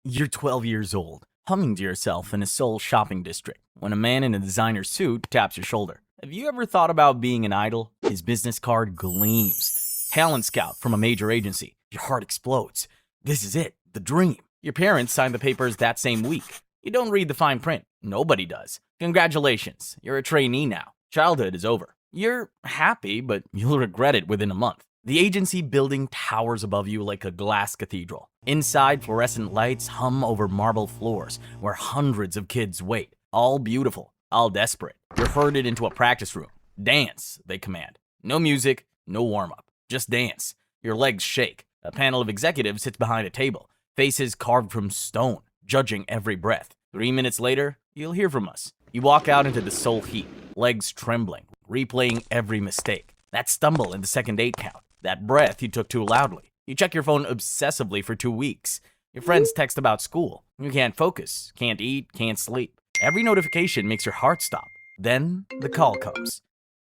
You're 12 years old, humming to yourself in a Seoul shopping district, when a man in a designer suit taps your shoulder. Have you ever thought about being an idol? His business card gleams. Talent scout from a major agency. Your heart explodes. This is it, the dream. Your parents sign the papers that same week. You don't read the fine print. Nobody does. Congratulations, you're a trainee now. Childhood is over. You're happy, but you'll regret it within a month. The agency building towers above you like a glass cathedral. Inside, fluorescent lights hum over marble floors where hundreds of kids wait. All beautiful, all desperate. You're herded into a practice room. Dance, they command. No music, no warm-up. Just dance. Your legs shake. A panel of executives sits behind a table, faces carved from stone, judging every breath. 3 minutes later, you'll hear from us. You walk out into the Seoul heat, legs trembling, replaying every mistake. That stumble in the second 8 count. That breath you took too loudly. You check your phone obsessively for 2 weeks. Your friends text about school. You can't focus, can't eat, can't sleep. Every notification makes your heart stop. Then the call comes.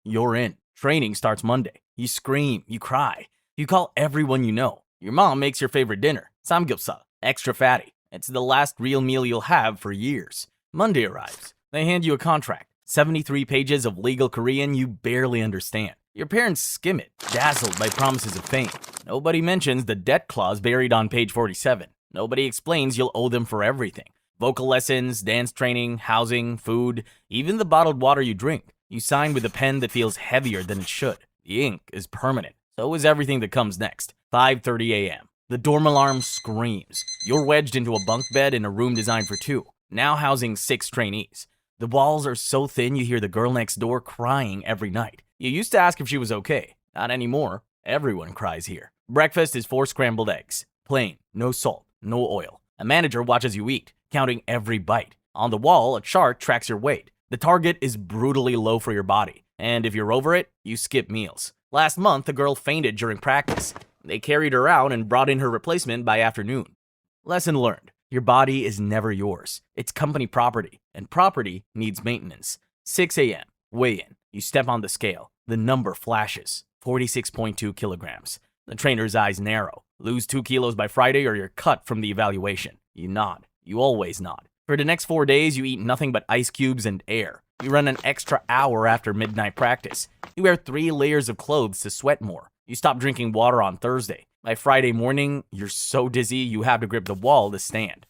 You're in. Training starts Monday. You scream, you cry. You call everyone you know. Your mom makes your favorite dinner, samgyeopsal, extra fatty. It's the last real meal you'll have for years. Monday arrives. They hand you a contract. 73 pages of legal Korean you barely understand. Your parents skim it, dazzled by promises of fame. Nobody mentions the debt clause buried on page 47. Nobody explains you'll owe them for everything. Vocal lessons, dance training, housing, food, even the bottled water you drink. You sign with a pen that feels heavier than it should. The ink is permanent. So is everything that comes next. 5:30 a.m. The dorm alarm screams. You're wedged into a bunk bed in a room designed for 2, now housing 6 trainees. The walls are so thin you hear the girl next door crying every night. You used to ask if she was okay. Not anymore. Everyone cries here. Breakfast is 4 scrambled eggs. Plain, no salt, no oil. A manager watches you eat, counting every bite. On the wall, a chart tracks your weight. The target is brutally low for your body. And if you're over it, you skip meals. Last month, a girl fainted during practice. They carried her out and brought in her replacement by afternoon. Lesson learned. Your body is never yours. It's company property, and property needs maintenance. 6 a.m. Weigh-in. You step on the scale. The number flashes. 46.2 kilograms. The trainer's eyes narrow. Lose 2 kilos by Friday or you're cut from the evaluation. You nod. You always nod. For the next 4 days, you eat nothing but ice cubes and air. You run an extra hour after midnight practice. You wear 3 layers of clothes to sweat more. You stop drinking water on Thursday. By Friday morning, you're so dizzy you have to grip the wall to stand.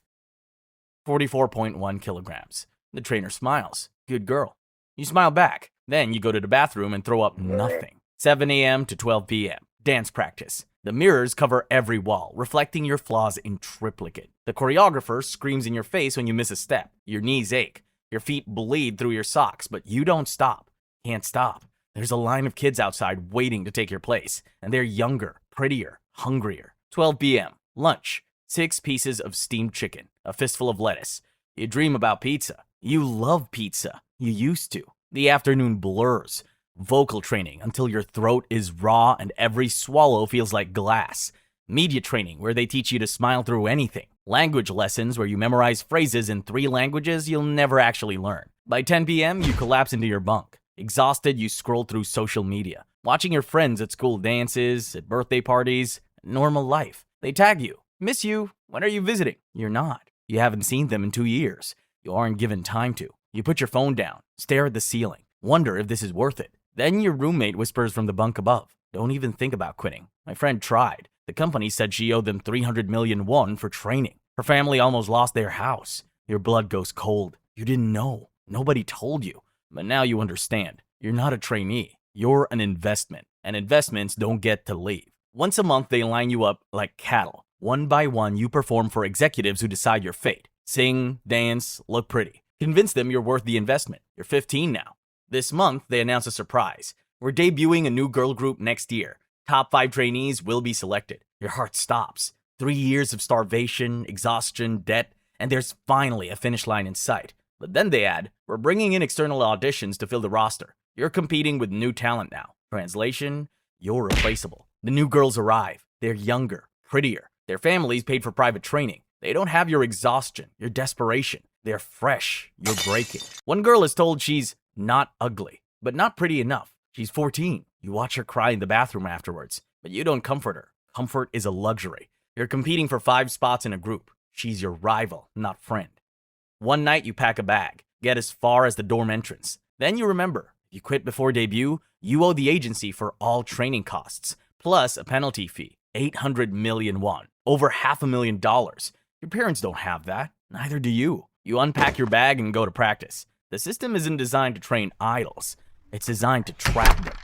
44.1 kilograms. The trainer smiles. Good girl. You smile back. Then you go to the bathroom and throw up nothing. 7 a.m. to 12 p.m. Dance practice. The mirrors cover every wall, reflecting your flaws in triplicate. The choreographer screams in your face when you miss a step. Your knees ache. Your feet bleed through your socks, but you don't stop. Can't stop. There's a line of kids outside waiting to take your place, and they're younger, prettier, hungrier. 12 p.m. Lunch. 6 pieces of steamed chicken, a fistful of lettuce. You dream about pizza. You love pizza. You used to. The afternoon blurs. Vocal training until your throat is raw and every swallow feels like glass. Media training where they teach you to smile through anything. Language lessons where you memorize phrases in 3 languages you'll never actually learn. By 10 p.m., you collapse into your bunk. Exhausted, you scroll through social media, watching your friends at school dances, at birthday parties, normal life. They tag you. Miss you. When are you visiting? You're not. You haven't seen them in 2 years. You aren't given time to. You put your phone down, stare at the ceiling, wonder if this is worth it. Then your roommate whispers from the bunk above, "Don't even think about quitting. My friend tried. The company said she owed them 300 million won for training. Her family almost lost their house." Your blood goes cold. You didn't know. Nobody told you. But now you understand. You're not a trainee. You're an investment. And investments don't get to leave. Once a month, they line you up like cattle. One by one, you perform for executives who decide your fate. Sing, dance, look pretty. Convince them you're worth the investment. You're 15 now. This month, they announce a surprise. We're debuting a new girl group next year. Top 5 trainees will be selected. Your heart stops. 3 years of starvation, exhaustion, debt, and there's finally a finish line in sight. But then they add, we're bringing in external auditions to fill the roster. You're competing with new talent now. Translation, you're replaceable. The new girls arrive. They're younger, prettier. Their families paid for private training. They don't have your exhaustion, your desperation. They're fresh. You're breaking. One girl is told she's not ugly, but not pretty enough. She's 14. You watch her cry in the bathroom afterwards, but you don't comfort her. Comfort is a luxury. You're competing for 5 spots in a group. she's your rival, not friend. One night you pack a bag, get as far as the dorm entrance. Then you remember, if you quit before debut, you owe the agency for all training costs, plus a penalty fee, 800 million won, over $500,000. Your parents don't have that, neither do you. You unpack your bag and go to practice. The system isn't designed to train idols, it's designed to trap them.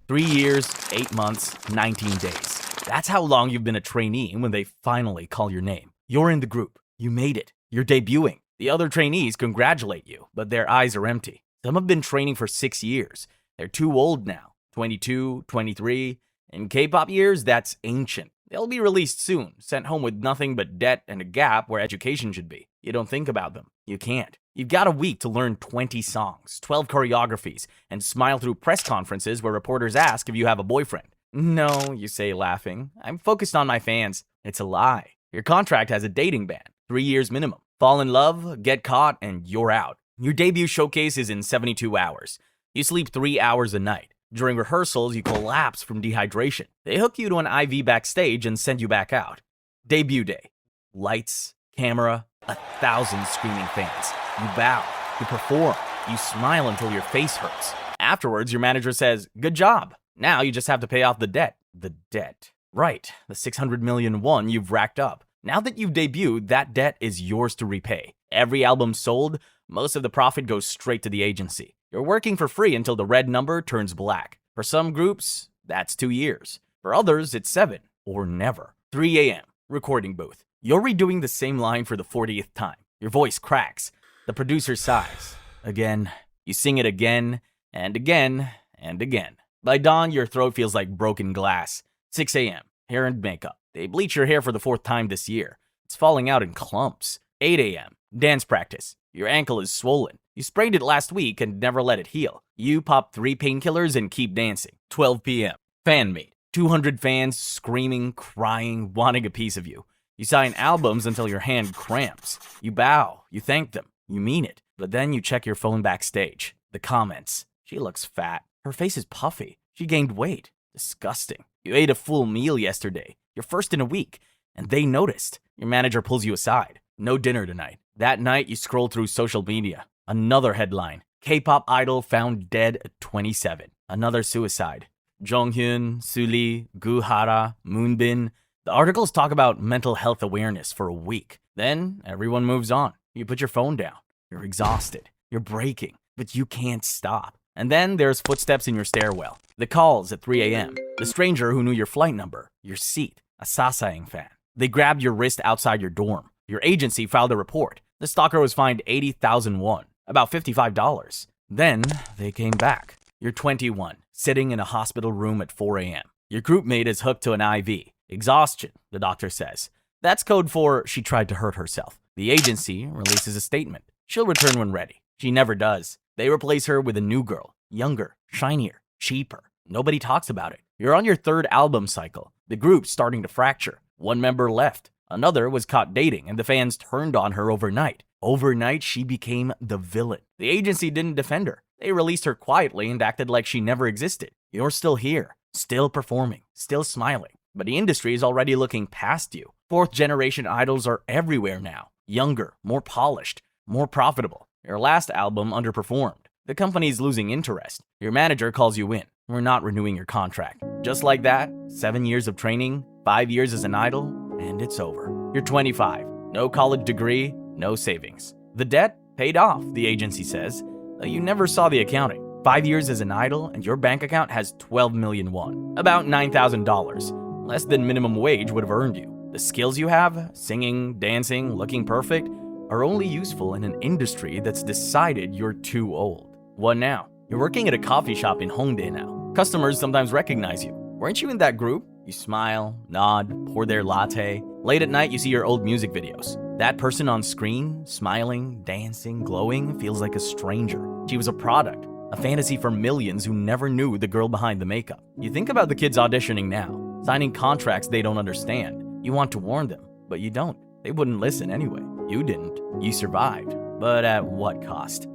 3 years, 8 months, 19 days. That's how long you've been a trainee when they finally call your name. You're in the group. You made it. You're debuting. The other trainees congratulate you, but their eyes are empty. Some have been training for 6 years. They're too old now, 22, 23. In K-pop years, that's ancient. They'll be released soon, sent home with nothing but debt and a gap where education should be. You don't think about them. You can't. You've got a week to learn 20 songs, 12 choreographies, and smile through press conferences where reporters ask if you have a boyfriend. No, you say laughing. I'm focused on my fans. It's a lie. Your contract has a dating ban, 3 years minimum. Fall in love, get caught, and you're out. Your debut showcase is in 72 hours. You sleep 3 hours a night. During rehearsals, you collapse from dehydration. They hook you to an IV backstage and send you back out. Debut day. Lights, camera, 1,000 screaming fans. You bow, you perform, you smile until your face hurts. Afterwards, your manager says, "Good job. Now you just have to pay off the debt." The debt. Right, the 600 million won you've racked up. Now that you've debuted, that debt is yours to repay. Every album sold, most of the profit goes straight to the agency. You're working for free until the red number turns black. For some groups, that's 2 years. For others, it's 7 or never. 3 a.m., recording booth. You're redoing the same line for the 40th time. Your voice cracks. The producer sighs. Again. You sing it again and again and again. By dawn, your throat feels like broken glass. 6 a.m., hair and makeup. They bleach your hair for the 4th time this year. It's falling out in clumps. 8 a.m., dance practice. Your ankle is swollen. You sprained it last week and never let it heal. You pop 3 painkillers and keep dancing. 12 p.m., fan meet. 200 fans screaming, crying, wanting a piece of you. You sign albums until your hand cramps. You bow. You thank them. You mean it. But then you check your phone backstage. The comments. She looks fat. Her face is puffy. She gained weight. Disgusting. You ate a full meal yesterday. You're first in a week. And they noticed. Your manager pulls you aside. No dinner tonight. That night, you scroll through social media. Another headline. K-pop idol found dead at 27. Another suicide. Jonghyun, Suli, Gu Hara, Moonbin. The articles talk about mental health awareness for a week. Then everyone moves on. You put your phone down. You're exhausted. You're breaking, but you can't stop. And then there's footsteps in your stairwell. The calls at 3 a.m. The stranger who knew your flight number, your seat, a Sasaeng fan. They grabbed your wrist outside your dorm. Your agency filed a report. The stalker was fined 80,000 won, about $55. Then they came back. You're 21, sitting in a hospital room at 4 a.m. Your group mate is hooked to an IV. Exhaustion, the doctor says. That's code for she tried to hurt herself. The agency releases a statement. She'll return when ready. She never does. They replace her with a new girl, younger, shinier, cheaper. Nobody talks about it. You're on your 3rd album cycle. The group's starting to fracture. 1 member left. Another was caught dating, and the fans turned on her overnight. Overnight, she became the villain. The agency didn't defend her. They released her quietly and acted like she never existed. You're still here, still performing, still smiling. But the industry is already looking past you. 4th-generation idols are everywhere now. Younger, more polished, more profitable. Your last album underperformed. The company's losing interest. Your manager calls you in. We're not renewing your contract. Just like that, 7 years of training, 5 years as an idol, and it's over. You're 25. No college degree, no savings. The debt paid off, the agency says. You never saw the accounting. 5 years as an idol, and your bank account has 12 million won. About $9,000. Less than minimum wage would have earned you. The skills you have, singing, dancing, looking perfect, are only useful in an industry that's decided you're too old. What now? You're working at a coffee shop in Hongdae now. Customers sometimes recognize you. Weren't you in that group? You smile, nod, pour their latte. Late at night, you see your old music videos. That person on screen, smiling, dancing, glowing, feels like a stranger. She was a product, a fantasy for millions who never knew the girl behind the makeup. You think about the kids auditioning now, signing contracts they don't understand. You want to warn them, but you don't. They wouldn't listen anyway. You didn't. You survived. But at what cost?